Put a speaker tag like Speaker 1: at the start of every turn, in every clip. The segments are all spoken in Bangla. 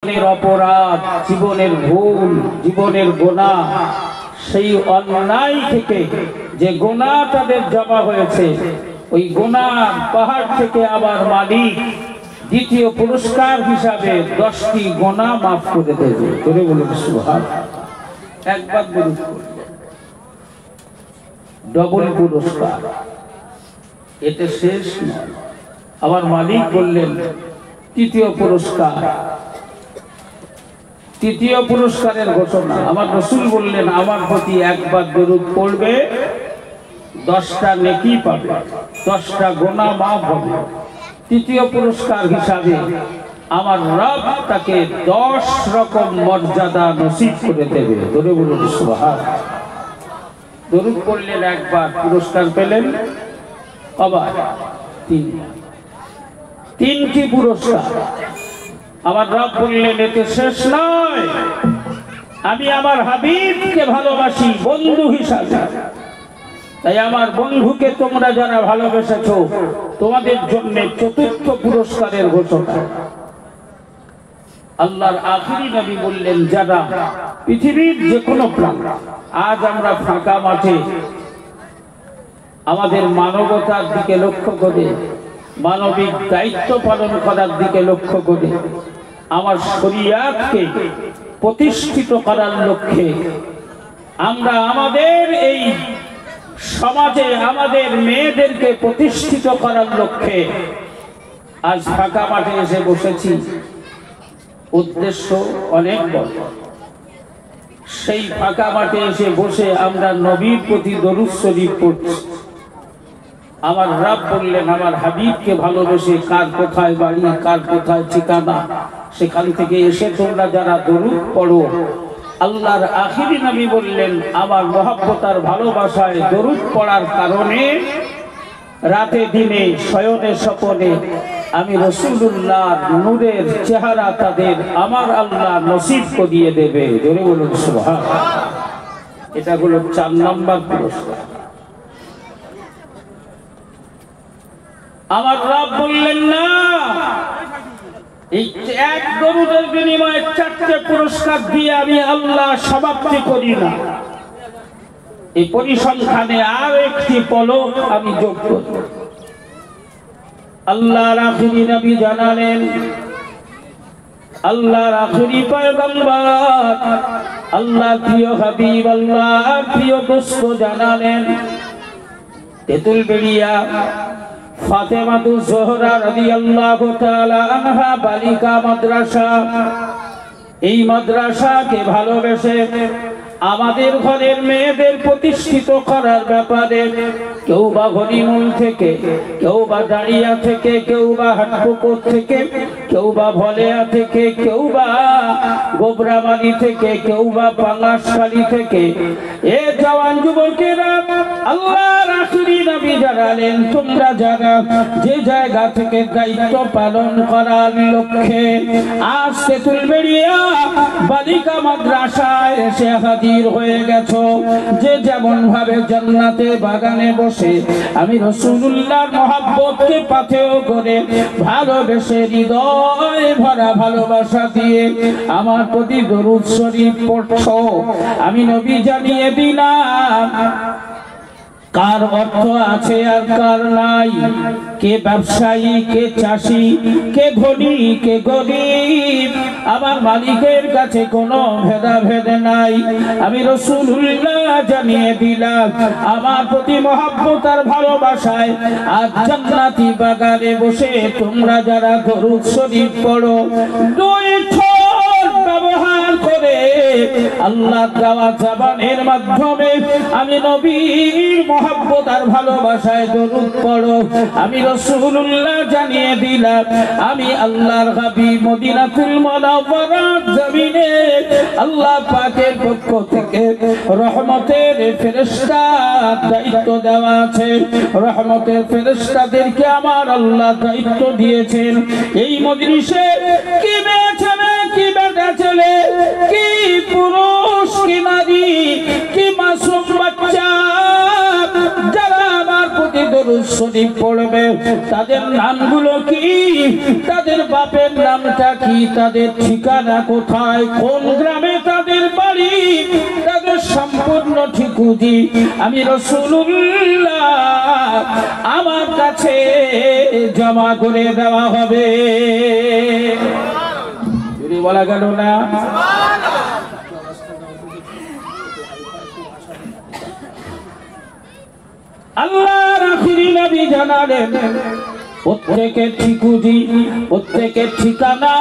Speaker 1: জীবনের অপরাধ, জীবনের ভুল, জীবনের গুনাহ, সেই অন্যায় থেকে যে গুনাহ তাদের জমা হয়েছে, ওই গুনাহ পাহাড় থেকে আবার মালিক দ্বিতীয় পুরস্কার হিসাবে 10টি গুনাহ মাফ করে দেবে। করে বলুন সুবহানাল্লাহ। একবার বলুন, ডবল পুরস্কার, এতে শেষ নয়। আমার মালিক বললেন তৃতীয় পুরস্কার, তৃতীয় পুরস্কারের ঘোষণা। আমার রাসূল বললেন আমার প্রতি একবার দরুদ পড়বে 10টা নেকি পাবে, 10টা গুনাহ মাফ হবে। তৃতীয় পুরস্কার হিসাবে আমার রব তাকে 10 রকম মর্যাদা নসিব করে দেবে। ধরে বলুন সুবহানাল্লাহ। দরুদ পড়লেন একবার, পুরস্কার পেলেন আবার 3টি পুরস্কার। আমার রব বললেন এতে শেষ নয়, আমি আমার হাবিবকে ভালোবাসি বন্ধু হিসাবে, তাই আমার বন্ধুকে তোমরা যারা ভালোবেসেছো তোমাদের জন্য 4র্থ পুরস্কারের ঘোষণা। আল্লাহর আখিরি নবী বললেন যারা পৃথিবীর যে কোনো প্রাণ, আজ আমরা ফাঁকা মাঠে আমাদের মানবতার দিকে লক্ষ্য করে, মানবিক দায়িত্ব পালন করার দিকে লক্ষ্য করে, আমার শরিয়াতকে প্রতিষ্ঠিত করার লক্ষ্যে আমরা আমাদের এই সমাজে আমাদের মেয়েদেরকে প্রতিষ্ঠিত করার লক্ষ্যে আজ ফাঁকা মাঠে এসে বসেছি। উদ্দেশ্য অনেক বড়। সেই ফাঁকা মাঠে এসে বসে আমরা নবীর প্রতি দরুদ শরীফ পড়ছি। আমার রব বললেন আমার হাবিবকে ভালোবেসে কার কোথায় বাড়ি, কার কোথায় ঠিকানা, সেখান থেকে এসে তোমরা যারা দরুদ পড়ো, আল্লাহর আখিরি নবী বললেন আমার মহব্বত আর ভালোবাসায় দরুদ পড়ার কারণে রাতে দিনে শয়নে স্বপনে আমি রাসূলুল্লাহর নূরের চেহারা তাদের আমার আল্লাহ নসিব করিয়ে দেবে। জোরে বলুন সুবহানাল্লাহ। এটা হলো 4 নম্বর পুরস্কার। আমার রব বললেন না, এই এক দরুদের বিনিময়ে 4টে পুরস্কার দিয়ে আমি আল্লাহ সমাপ্তি করি না, এই পরিসংখ্যানে আর একটি পলক আমি যোগ করি। আল্লাহর আখিরি নবী জানালেন, আল্লাহর আখিরি পয়গম্বর, আল্লাহর প্রিয় হাবিব, আল্লাহর প্রিয় দোস্ত জানালেন তেতুলবেড়িয়া ফাতেমাতুজ জোহরা রাদিয়াল্লাহু তাআলা আনহা বালিকা মাদ্রাসা, এই মাদ্রাসাকে ভালোবেসে আমাদের ঘরের মেয়েদের প্রতিষ্ঠিত করার ব্যাপারে কেউ বা হরিমূল থেকে, কেউ বা দাঁড়িয়া থেকে, কেউ বা হাটপুকুর থেকে, কেউ বা ভলেয়া থেকে, কেউ বা গোবরাবাড়ি থেকে, কেউ বা পাঙ্গাসখালী থেকে, এ জওয়ান যুবকেরা আল্লাহর আখিরি নবী জানালেন তোমরা যারা যে জায়গা থেকে দায়িত্ব পালন করার লক্ষ্যে আজ তেতুলবেড়িয়া বালিকা মাদ্রাসায় এসে হাজির হয়ে গেছো, যে যেমন ভাবে জান্নাতের বাগানে বসে আমি রাসূলুল্লাহর মহব্বতকে পাথেয় করে ভালোবেসে হৃদয় ভরা ভালোবাসা দিয়ে আমার প্রতি দরুদ শরীফ পড়ছো, আমি নবী জানিয়ে দিলাম কার অর্থ আছে আর কার নাই, কে ব্যবসায়ী, কে চাষি, কে ধনী, কে গরিব, আমার মালিকের কাছে কোনো ভেদাভেদ নাই। আমি রাসূলুল্লাহ জানিয়ে দিলাম আমার প্রতি মহব্বত আর ভালোবাসায় আজ জান্নাতি বাগানে বসে তোমরা যারা দরুদ শরীফ পড়ো, 2 ঠোঁট ব্যবহার করে আল্লাহ দেওয়া জবানের মাধ্যমে আমি নবীর মহব্বত আর ভালোবাসায় দরুদ পড়ো, আমি রাসূলুল্লাহ জানিয়ে দিলাম আমি আল্লাহর হাবিব মদিনাতুল মুনাওয়ারার জমিনে আল্লাহ পাকের পক্ষ থেকে রহমতের ফেরেশতা দায়িত্ব দেওয়া আছে। রহমতের ফেরেশতাদেরকে আমার আল্লাহ দায়িত্ব দিয়েছেন এই মজলিসে কি মেয়ে ছেলে, কি বেটা ছেলে, কি পুরুষ, কি নারী, কি মাসুম বাচ্চা যারা আমার প্রতি দরুদ শরীফ পড়বে। তাদের নামগুলো কি, তাদের বাপের নামটা কি, তাদের ঠিকানা কোথায়, কোন গ্রামে তাদের বাড়ি, তাদের সম্পূর্ণ ঠিকুজি আমি রাসূলুল্লাহ আমার কাছে জমা করে দেওয়া হবে। বলা গেল না? আল্লাহর আখিরি নবী জানালেন প্রত্যেকের ঠিকুজি, প্রত্যেকের ঠিকানা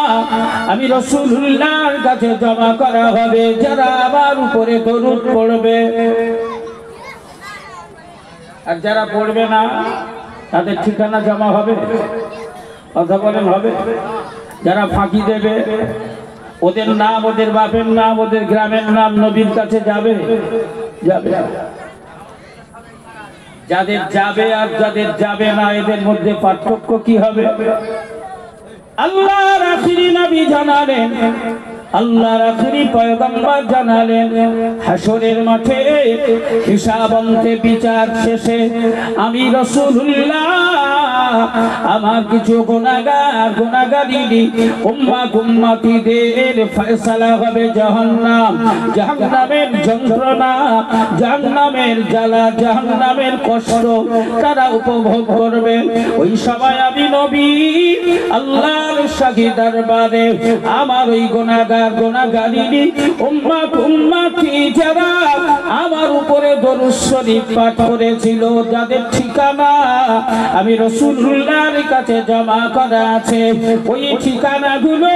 Speaker 1: আমি রাসূলুল্লাহর কাছে জমা করা হবে। যারা আমার উপরে দরুদ পড়বে আর যারা পড়বে না তাদের ঠিকানা জমা হবে। কথা বলেন হবে? যারা ফাঁকি দেবে ওদের নাম, ওদের বাপের নাম, ওদের গ্রামের নাম নবীর কাছে যাবে? যাবে। যাদের যাবে আর যাদের যাবে না এদের মধ্যে পার্থক্য কি হবে? আল্লাহর আখিরি নবী জানালেন, আল্লাহর আখিরি পয়গম্বর জানালেন হাসরের মাঠে হিসাব অন্তে বিচার শেষে আমি রাসূলুল্লাহ আমার কিছু গুনাহগার গুনাহগারিনী উম্মত উম্মতীদের ফয়সালা হবে জাহান্নাম। জাহান্নামের যন্ত্রণা, জাহান্নামের জ্বালা, জাহান্নামের কষ্ট তারা উপভোগ করবে। ওই সময় আমি নবী আল্লাহর শাহী দরবারে আমার ওই গুনাহগার গুনাহগারিনী উম্মত উম্মতী যারা আমার উপরে দরুদ শরীফ পাঠ করেছিল, যাদের ঠিকানা আমি রাসূলুল্লাহর কাছে জমা করা আছে, ওই ঠিকানাগুলো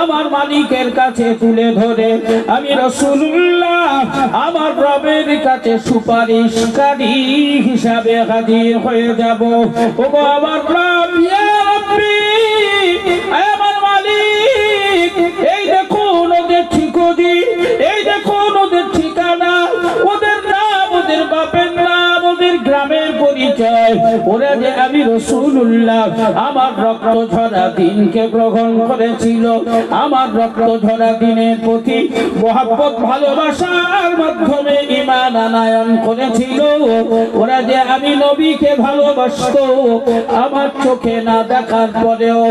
Speaker 1: আমার মালিকের কাছে তুলে ধরে আমি রাসূলুল্লাহ আমার রবের কাছে সুপারিশকারী হিসাবে হাজির হয়ে যাব। ওগো আমার রব, ইয়া রাব্বি, আমার মালিক, এই দেখুন ওদের ঠিকুজি, এই দেখুন ওদের ঠিকানা, ওদের নাম, ওদের বাপের নাম, ওদের গ্রামের পরিচয়। ওরা যে আমি রাসূলুল্লাহ আমার রক্ত ঝরা দিনকে গ্রহণ করেছিল, আমার রক্ত ঝরা দিনের প্রতি মহব্বত ভালোবাসার মাধ্যমে ঈমান আনয়ন করেছিল, ওরা যে আমি নবীকে ভালোবাসত, আমার চোখে না দেখার পরেও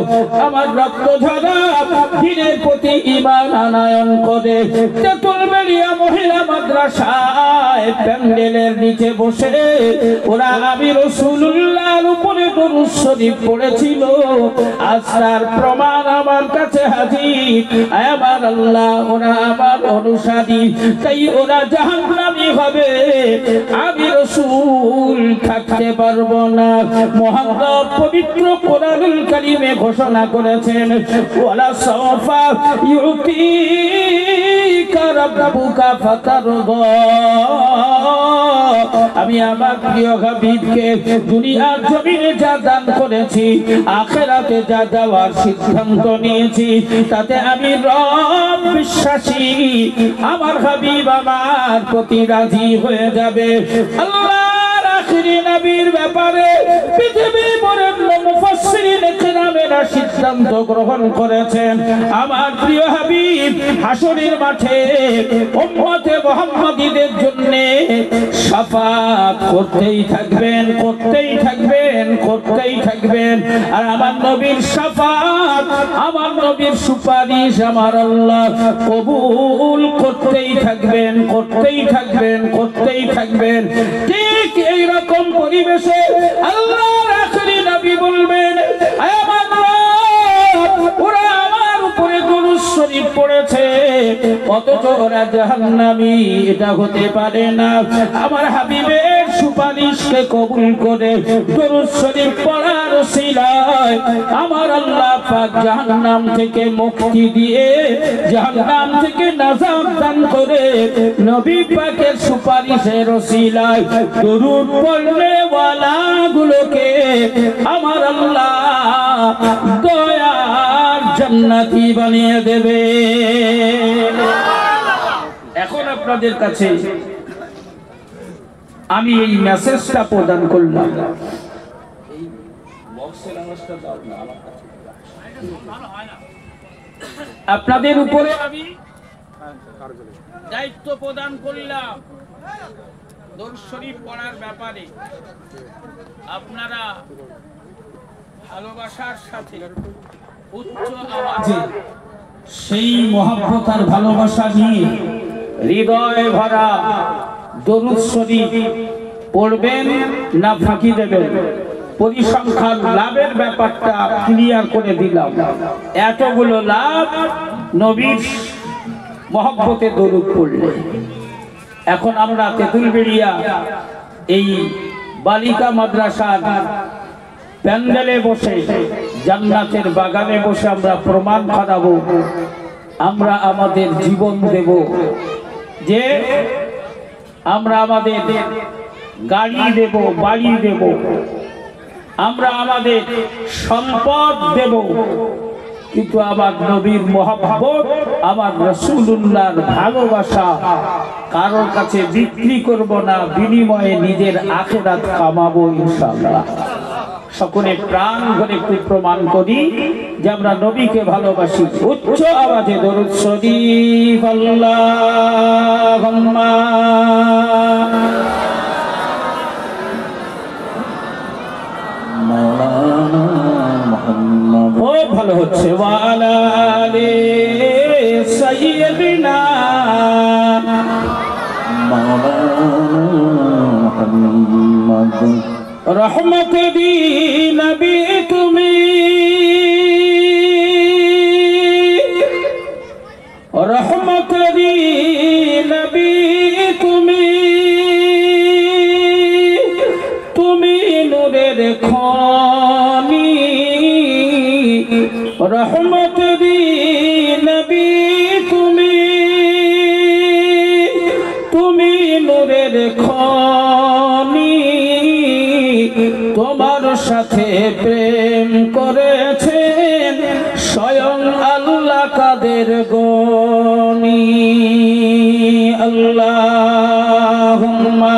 Speaker 1: আমার রক্ত ঝরা দিনের প্রতি ঈমান আনয়ন করে তেতুলবেড়িয়া মহিলা মাদ্রাসায় প্যান্ডেলের নিচে বসে ওরা আমি রাসূলুল্লাহর উপরে দরুদ শরীফ পড়েছিল। আজ তার প্রমাণ আমার কাছে হাজির। আমার আল্লাহ, ওরা আমার অনুসারী, তাই ওরা জাহান্নামী হবে, আমি রাসূল থাকতে পারবো না। মহান পবিত্র কোরআনুল কারীমে ঘোষণা করেছেন, ওয়ালা সাওফা ইউতিকা রাব্বুকা ফাতারদা। আমি আমার প্রিয় হাবিবকে দুনিয়ার জমিনে যা দান করেছি, আখিরাতে যা দেওয়ার সিদ্ধান্ত নিয়েছি, তাতে আমি রব বিশ্বাসী, আমার হাবিব আমার প্রতি রাজি হয়ে যাবে। আল্লাহর আখিরি নবীর ব্যাপারে পৃথিবীর বরেণ্য মুফাসসিরিন কিরামেরা সিদ্ধান্ত গ্রহণ করেছেন, আমার প্রিয় হাবিব হাসরের মাঠে উম্মতে মুহাম্মাদীদের জন্য শাফাত করতেই থাকবেন, করতেই থাকবেন, করতেই থাকবেন। আর আমার নবীর শাফাত, আমার নবীর সুপারিশ আমার আল্লাহ কবুল করতেই থাকবেন, করতেই থাকবেন, করতেই থাকবেন। ঠিক এই রকম পরিবেশে আল্লাহর আখিরি নবী বলবেন, আমার রব, ওরা আমার উপরে দরুদ শরীফ পড়েছে অথচ ওরা জাহান্নামী, এটা হতে পারে না। আমার হাবিবের সুপারিশকে কবুল করে দরুদ শরীফ পড়ার ওসিলায় আমার আল্লাহ পাক জাহান্নাম থেকে মুক্তি দিয়ে, জাহান্নাম থেকে নাজাত দান করে নবী পাকের সুপারিশের ওসিলায় দরুদ পড়নে ওয়ালা গুলোকে আমার আল্লাহ দয়ার জান্নাতি বানিয়ে দেবে। এখন আপনাদের কাছে আমি এই মেসেজটা প্রদান করলাম। আপনাদের উপরে আমি দায়িত্ব প্রদান করলাম, দরুদ শরীফ পড়ার ব্যাপারে আপনারা ভালোবাসার সাথে উচ্চ আওয়াজে সেই মহব্বত আর ভালোবাসা নিয়ে হৃদয় ভরা দরুদ শরীফ পড়বেন না ফাঁকি দেবেন? পরিসংখ্যান লাভের ব্যাপারটা ক্লিয়ার করে দিলাম। এতগুলো লাভ নবীর মহব্বতে দরুদ পড়লে। এখন আমরা তেঁতুলবেড়িয়া এই বালিকা মাদ্রাসার প্যান্ডেলে বসে, জান্নাতের বাগানে বসে আমরা প্রমাণ করাবো, আমরা আমাদের জীবন দেব, যে আমরা আমাদের গাড়ি দেব, বাড়ি দেব, আমরা আমাদের সম্পদ দেব, কিন্তু আমার নবীর মহব্বত, আমার রাসূলুল্লাহর ভালোবাসা কারোর কাছে বিক্রি করব না, বিনিময়ে নিজের আখিরাত কামাবো ইনশাআল্লাহ। সকলে প্রাণ ভরে একটু প্রমাণ করি যে আমরা নবীকে ভালোবাসি। উচ্চ আওয়াজে দরুদ শরীফ আল্লাহুম্মা খুব ভালো হচ্ছে। ওয়া আলা আলি সাইয়্যিদিনা মুহাম্মদ রহমত দি নবী তুমি, রহমত দি নবী তুমি, তুমি নূরের খনি, রহমত দি নবী তুমি, তুমি নূরের খনি, তোমার সাথে প্রেম করেছেন স্বয়ং আল্লাহ কাদের গনি। আল্লাহুম্মা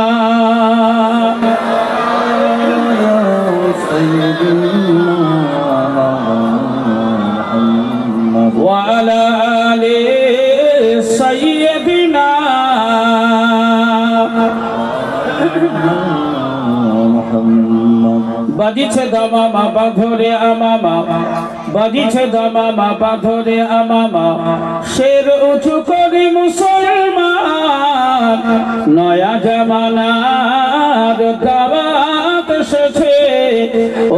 Speaker 1: ওয়া আলা আলি সাইয়্যিদিনা বাজিছে দামামা বাঁধরে আমামা, বাজিছে দামামা বাঁধরে আমামা, শের উঁচু করি মুসলমান, নয়া জামানার দাওয়াত এসেছে,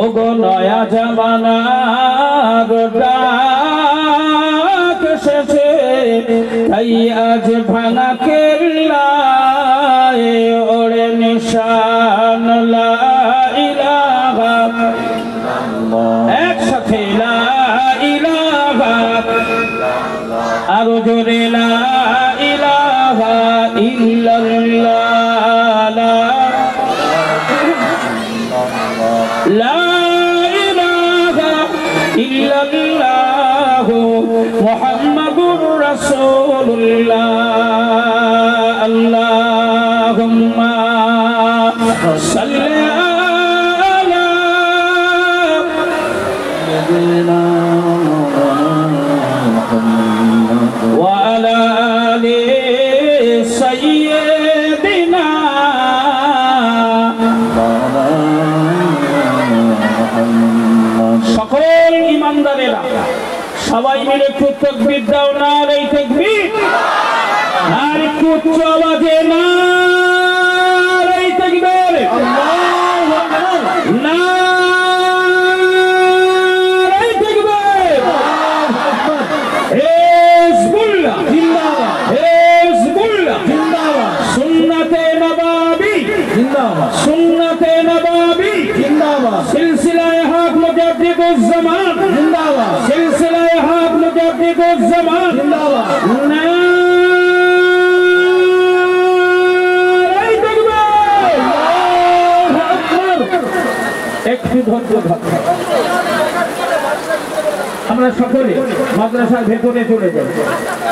Speaker 1: ওগো নয়া জামানার ডাক এসেছে, তাই আজ ভাঙা কেল্লায় ওড়ে নিশান লা ইলাহা, একসাথে লা ইলাহা, আরো জোরে লা ইলাহা ইল্লাল্লাহ, লা ইলাহা ইল্লাল্লাহ মুহাম্মাদুর রাসূলুল্লাহ। আল্লাহুম্মা সাল্লি আলা সাইয়্যিদিনা মুহাম্মাদ ওয়া আলা আলি সাইয়্যিদিনা। সকল ইমানদারেরা সবাই মিলে একটু তাকবীর দাও, নারে তাকবীর, আর একটু উচ্চ আওয়াজে নারে তাকবীর, আল্লাহু আকবার, নারে তাকবীর, হিজবুল্লাহ জিন্দাবাদ, হিজবুল্লাহ জিন্দাবাদ, সুন্নাতে নববী জিন্দাবাদ, সুন্নাতে নববী জিন্দাবাদ, সিলসিলায়ে হক মুজাদ্দিদুজ জামান জিন্দাবাদ, সিলসিলায়ে হক মুজাদ্দিদুজ জামান জিন্দাবাদ, নারে তাকবীর, আল্লাহু আকবার। একটু ধৈর্য ধরো, আমরা সকলে মাদ্রাসার ভেতরে চলে যাই,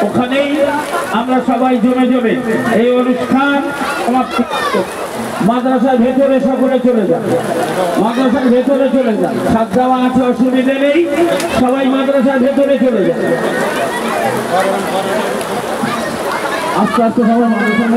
Speaker 1: ওখানেই আমরা সবাই জমে জমে এই অনুষ্ঠান সমাপ্তি। মাদ্রাসার ভেতরে সকলে চলে যান, মাদ্রাসার ভেতরে চলে যান, ছাদ দেওয়া আছে, অসুবিধে নেই, সবাই মাদ্রাসার ভেতরে চলে যান। আস্তে আস্তে সবাই মাদ্রাসার